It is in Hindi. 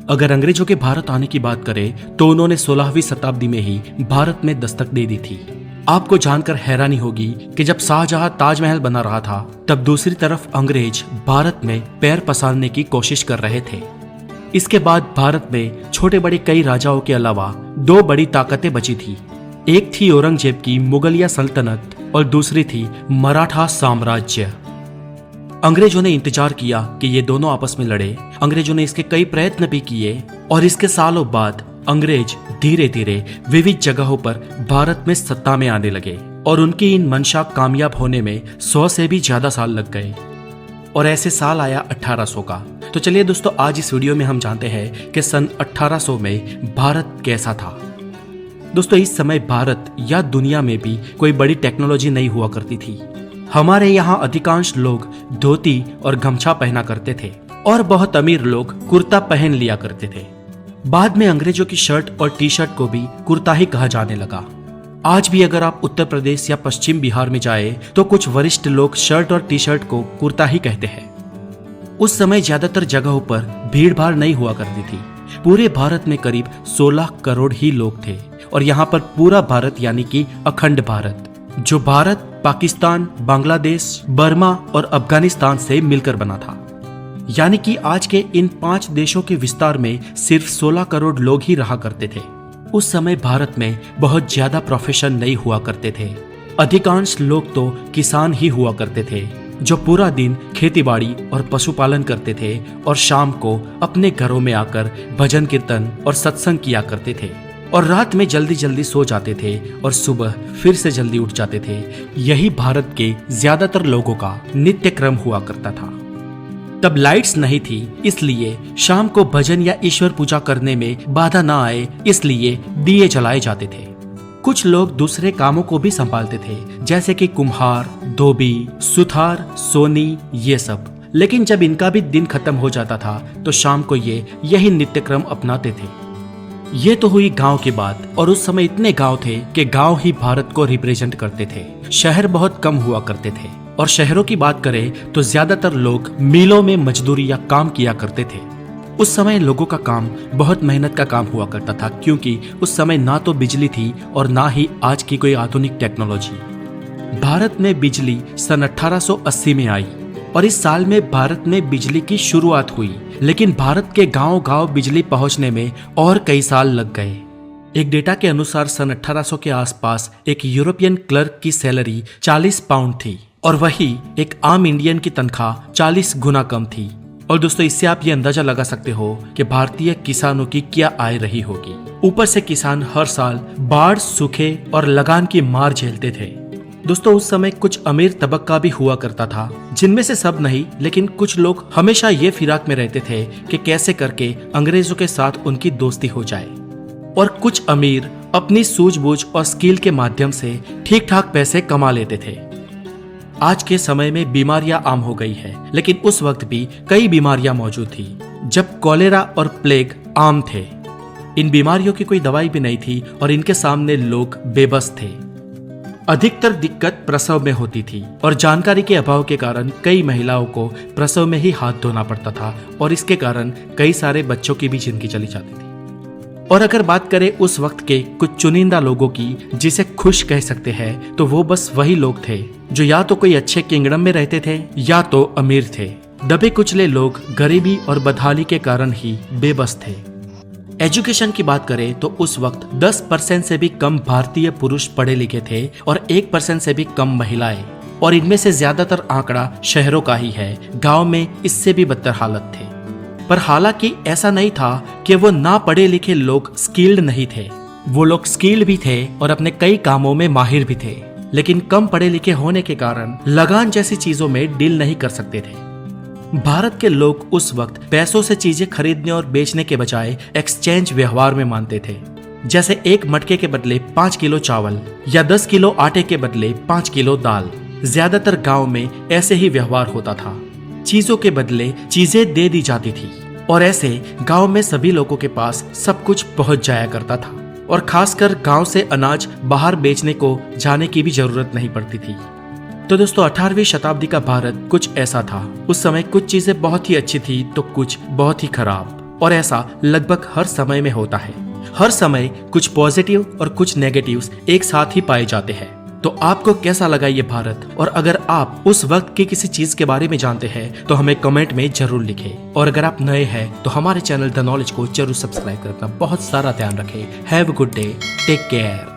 अगर अंग्रेजों के भारत आने की बात करें तो उन्होंने 16वीं शताब्दी में ही भारत में दस्तक दे दी थी। आपको जानकर हैरानी होगी कि जब शाहजहां ताजमहल बना रहा था तब दूसरी तरफ अंग्रेज भारत में पैर पसारने की कोशिश कर रहे थे। इसके बाद भारत में छोटे बड़े कई राजाओं के अलावा दो बड़ी ताकतें बची थी। एक थी औरंगजेब की मुगलिया सल्तनत और दूसरी थी मराठा साम्राज्य। अंग्रेजों ने इंतजार किया कि ये दोनों आपस में लड़े। अंग्रेजों ने इसके कई प्रयत्न भी किए और इसके सालों बाद अंग्रेज धीरे धीरे विविध जगहों पर भारत में सत्ता में आने लगे और उनकी इन मंशा कामयाब होने में 100 से भी ज्यादा साल लग गए और ऐसे साल आया 1800 का। तो चलिए दोस्तों, आज इस वीडियो में हम जानते हैं कि सन 1800 में भारत कैसा था। दोस्तों, इस समय भारत या दुनिया में भी कोई बड़ी टेक्नोलॉजी नहीं हुआ करती थी। हमारे यहाँ अधिकांश लोग धोती और गमछा पहना करते थे और बहुत अमीर लोग कुर्ता पहन लिया करते थे। बाद में अंग्रेजों की शर्ट और टी शर्ट को भी कुर्ता ही कहा जाने लगा। आज भी अगर आप उत्तर प्रदेश या पश्चिम बिहार में जाए तो कुछ वरिष्ठ लोग शर्ट और टी शर्ट को कुर्ता ही कहते हैं। उस समय ज्यादातर जगहों पर भीड़ भाड़ नहीं हुआ करती थी। पूरे भारत में करीब 16 करोड़ ही लोग थे और यहाँ पर पूरा भारत यानी कि अखंड भारत, जो भारत, पाकिस्तान, बांग्लादेश, बर्मा और अफगानिस्तान से मिलकर बना था। यानी कि आज के इन 5 देशों के विस्तार में सिर्फ 16 करोड़ लोग ही रहा करते थे। उस समय भारत में बहुत ज्यादा प्रोफेशन नहीं हुआ करते थे। अधिकांश लोग तो किसान ही हुआ करते थे जो पूरा दिन खेतीबाड़ी और पशुपालन करते थे और शाम को अपने घरों में आकर भजन कीर्तन और सत्संग किया करते थे और रात में जल्दी जल्दी सो जाते थे और सुबह फिर से जल्दी उठ जाते थे। यही भारत के ज्यादातर लोगों का नित्य क्रम हुआ करता था। तब लाइट्स नहीं थी, इसलिए शाम को भजन या ईश्वर पूजा करने में बाधा ना आए इसलिए दिए जलाए जाते थे। कुछ लोग दूसरे कामों को भी संभालते थे, जैसे कि कुम्हार, धोबी, सुथार, सोनी, ये सब। लेकिन जब इनका भी दिन खत्म हो जाता था तो शाम को ये यही नित्य क्रम अपनाते थे। ये तो हुई गांव की बात, और उस समय इतने गांव थे कि गांव ही भारत को रिप्रेजेंट करते थे। शहर बहुत कम हुआ करते थे और शहरों की बात करें तो ज्यादातर लोग मिलों में मजदूरी या काम किया करते थे। उस समय लोगों का काम बहुत मेहनत का काम हुआ करता था, क्योंकि उस समय ना तो बिजली थी और ना ही आज की कोई आधुनिक टेक्नोलॉजी। भारत में बिजली सन 1880 में आई और इस साल में भारत में बिजली की शुरुआत हुई, लेकिन भारत के गांव-गांव बिजली पहुंचने में और कई साल लग गए। एक डेटा के अनुसार सन 1800 के आसपास एक यूरोपियन क्लर्क की सैलरी 40 पाउंड थी और वही एक आम इंडियन की तनख्वाह 40 गुना कम थी। और दोस्तों, इससे आप ये अंदाजा लगा सकते हो कि भारतीय किसानों की क्या आय रही होगी। ऊपर से किसान हर साल बाढ़, सूखे और लगान की मार झेलते थे। दोस्तों, उस समय कुछ अमीर तबक्का भी हुआ करता था, जिनमें से सब नहीं, लेकिन कुछ लोग हमेशा ये फिराक में रहते थे कि कैसे करके अंग्रेजों के साथ उनकी दोस्ती हो जाए। और कुछ अमीर अपनी सूझबूझ और स्किल के माध्यम से ठीक ठाक पैसे कमा लेते थे। आज के समय में बीमारियां आम हो गई है, लेकिन उस वक्त भी कई बीमारियां मौजूद थी जब कॉलेरा और प्लेग आम थे। इन बीमारियों की कोई दवाई भी नहीं थी और इनके सामने लोग बेबस थे। अधिकतर दिक्कत प्रसव में होती थी और जानकारी के अभाव के कारण कई महिलाओं को प्रसव में ही हाथ धोना पड़ता था और इसके कारण कई सारे बच्चों की भी जिंदगी चली जाती थी। और अगर बात करें उस वक्त के कुछ चुनिंदा लोगों की, जिसे खुश कह सकते हैं, तो वो बस वही लोग थे जो या तो कोई अच्छे किंगडम में रहते थे या तो अमीर थे। दबे कुचले लोग गरीबी और बदहाली के कारण ही बेबस थे। एजुकेशन की बात करें तो उस वक्त 10% से भी कम भारतीय पुरुष पढ़े लिखे थे और 1% से भी कम महिलाएं, और इनमें से ज्यादातर आंकड़ा शहरों का ही है। गांव में इससे भी बदतर हालत थे। पर हालांकि ऐसा नहीं था कि वो ना पढ़े लिखे लोग स्किल्ड नहीं थे। वो लोग स्किल्ड भी थे और अपने कई कामों में माहिर भी थे, लेकिन कम पढ़े लिखे होने के कारण लगान जैसी चीजों में डील नहीं कर सकते थे। भारत के लोग उस वक्त पैसों से चीजें खरीदने और बेचने के बजाय एक्सचेंज व्यवहार में मानते थे। जैसे एक मटके के बदले 5 किलो चावल या 10 किलो आटे के बदले 5 किलो दाल। ज्यादातर गांव में ऐसे ही व्यवहार होता था। चीजों के बदले चीजें दे दी जाती थी और ऐसे गांव में सभी लोगों के पास सब कुछ पहुंच जाया करता था और खासकर गांव से अनाज बाहर बेचने को जाने की भी जरूरत नहीं पड़ती थी। तो दोस्तों 18वीं शताब्दी का भारत कुछ ऐसा था। उस समय कुछ चीजें बहुत ही अच्छी थी तो कुछ बहुत ही खराब। और ऐसा लगभग हर समय में होता है। हर समय कुछ पॉजिटिव और कुछ नेगेटिव्स एक साथ ही पाए जाते हैं। तो आपको कैसा लगा ये भारत, और अगर आप उस वक्त की किसी चीज के बारे में जानते हैं तो हमें कमेंट में जरूर लिखें। और अगर आप नए हैं तो हमारे चैनल द नॉलेज को जरूर सब्सक्राइब कर अपना बहुत सारा ध्यान रखें। Have a good day, take care.